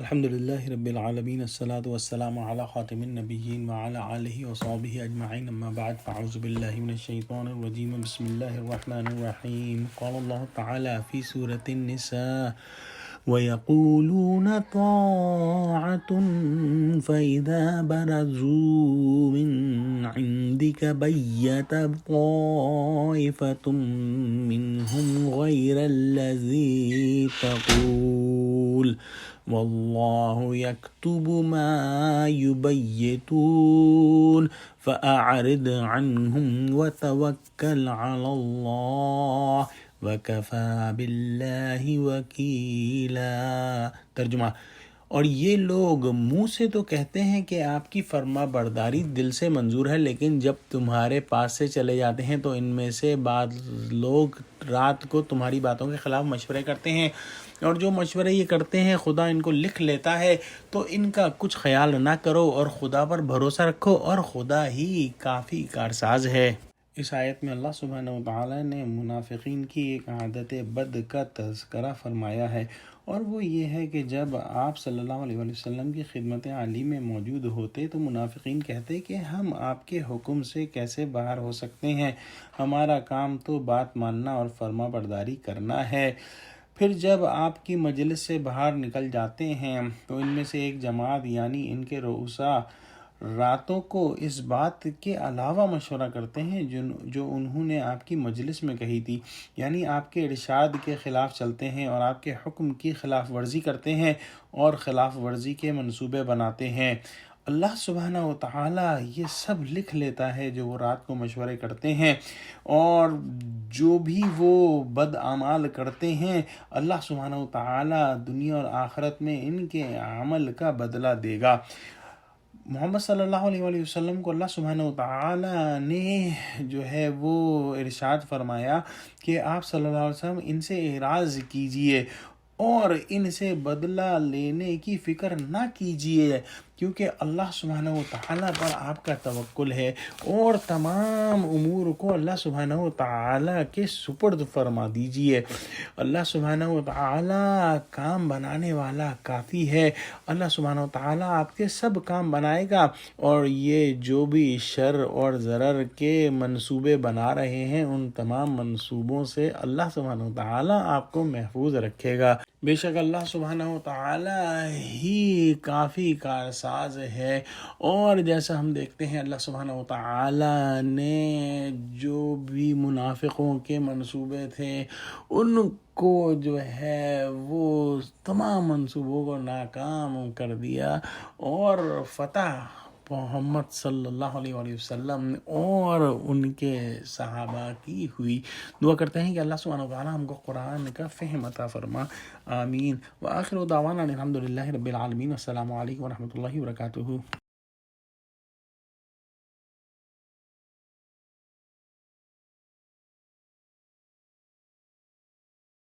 الحمد لله رب العالمين الصلاة والسلام على خاتم النبيين وعلى آله وصحبه أجمعين أما بعد فأعوذ بالله من الشيطان الرجيم بسم الله الرحمن الرحيم قال الله تعالى في سورة النساء ويقولون طاعة فإذا برزوا من عندك بيت طائفة منهم غير الذي تقول والله يكتب ما يبيتون فأعرض عنهم وتوكل على الله وَكَفَى بِاللَّهِ وَكِيلًا۔ ترجمہ: اور یہ لوگ منہ سے تو کہتے ہیں کہ آپ کی فرما برداری دل سے منظور ہے، لیکن جب تمہارے پاس سے چلے جاتے ہیں تو ان میں سے بعض لوگ رات کو تمہاری باتوں کے خلاف مشورے کرتے ہیں، اور جو مشورے یہ کرتے ہیں خدا ان کو لکھ لیتا ہے، تو ان کا کچھ خیال نہ کرو اور خدا پر بھروسہ رکھو، اور خدا ہی کافی کارساز ہے۔ اس آیت میں اللہ سبحانہ وتعالی نے منافقین کی ایک عادت بد کا تذکرہ فرمایا ہے، اور وہ یہ ہے کہ جب آپ صلی اللہ علیہ وسلم کی خدمت عالی میں موجود ہوتے تو منافقین کہتے کہ ہم آپ کے حکم سے کیسے باہر ہو سکتے ہیں، ہمارا کام تو بات ماننا اور فرما برداری کرنا ہے۔ پھر جب آپ کی مجلس سے باہر نکل جاتے ہیں تو ان میں سے ایک جماعت یعنی ان کے رؤسا راتوں کو اس بات کے علاوہ مشورہ کرتے ہیں جو انہوں نے آپ کی مجلس میں کہی تھی، یعنی آپ کے ارشاد کے خلاف چلتے ہیں اور آپ کے حکم کی خلاف ورزی کرتے ہیں اور خلاف ورزی کے منصوبے بناتے ہیں۔ اللہ سبحانہ وتعالی یہ سب لکھ لیتا ہے جو وہ رات کو مشورے کرتے ہیں، اور جو بھی وہ بد اعمال کرتے ہیں اللہ سبحانہ وتعالی دنیا اور آخرت میں ان کے عمل کا بدلہ دے گا۔ محمد صلی اللہ علیہ وسلم کو اللہ سبحانہ وتعالی نے جو ہے وہ ارشاد فرمایا کہ آپ صلی اللہ علیہ وسلم ان سے اعراض کیجئے اور ان سے بدلہ لینے کی فکر نہ کیجئے، کیونکہ اللہ سبحانہ وتعالی پر آپ کا توکل ہے، اور تمام امور کو اللہ سبحانہ وتعالی کے سپرد فرما دیجئے۔ اللہ سبحانہ وتعالی کام بنانے والا کافی ہے، اللہ سبحانہ وتعالی آپ کے سب کام بنائے گا، اور یہ جو بھی شر اور ضرر کے منصوبے بنا رہے ہیں ان تمام منصوبوں سے اللہ سبحانہ وتعالی آپ کو محفوظ رکھے گا۔ بے شک اللہ سبحانہ وتعالی ہی کافی کارساز ہے، اور جیسا ہم دیکھتے ہیں اللہ سبحانہ وتعالی نے جو بھی منافقوں کے منصوبے تھے ان کو جو ہے وہ تمام منصوبوں کو ناکام کر دیا، اور فتح محمد صلی اللہ علیہ وسلم اور ان کے صحابہ کی ہوئی۔ دعا کرتے ہیں کہ اللہ سبحانہ وتعالی ہم کو قرآن کا فہم عطا فرما، آمین۔ وآخر دعوانا الحمد للہ رب العالمین، السلام علیکم ورحمۃ اللہ وبرکاتہ۔